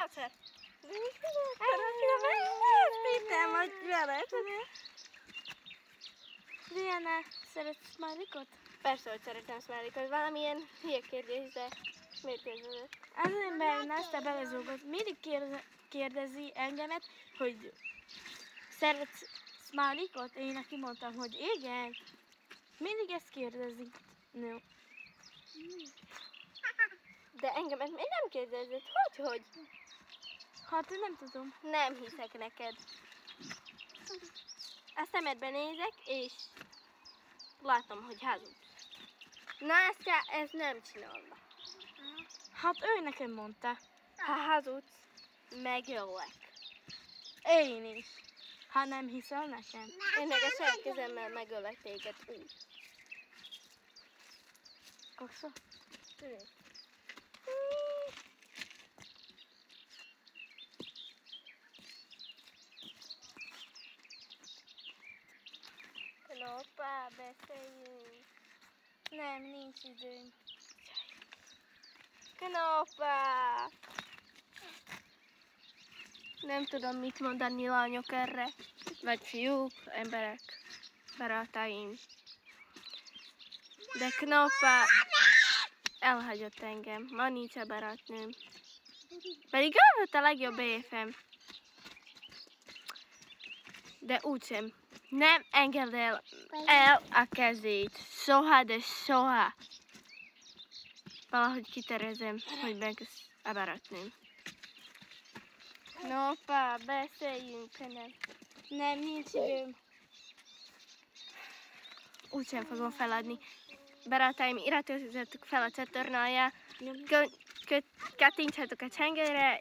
Egyszer. Hittem, hogy veled. Diana, szeretsz Smiley-ot? Persze, hogy szeretem Smiley-ot. Valamilyen hülye kérdés, de miért kérdezett? Azért, mert Nasta belezúgott. Mindig kérdezi engemet, hogy szeretsz Smiley-ot? Én neki mondtam, hogy igen. Mindig ezt kérdezi. No. De engemet miért nem kérdezett? Hogy? Hát nem tudom. Nem hiszek neked. A szemedbe nézek, és látom, hogy hazudsz. Nastya, ez nem csinálna. Hát ő nekem mondta. Ha hazudsz, megöllek. Én is. Ha nem hiszel nekem. Én meg a saját kezemmel megöllek téged úgy. Koksa? Knopá, beszéljünk. Nem, nincs időm. Knopá! Nem tudom, mit mondani lányok erre. Vagy fiúk, emberek, barátaim. De Knopá elhagyott engem. Ma nincs a barátnőm. Pedig ő volt a legjobb BFM. De úgysem. Nem engedd el a kezét. Soha, de soha. Valahogy kiterezem, hogy megössz a barátnőm. Knopá, beszéljünk, Nem, nincs időm. Úgysem fogom feladni. Barátaim, iratkozzatok fel a csatornájára, kattintsatok a csengőre,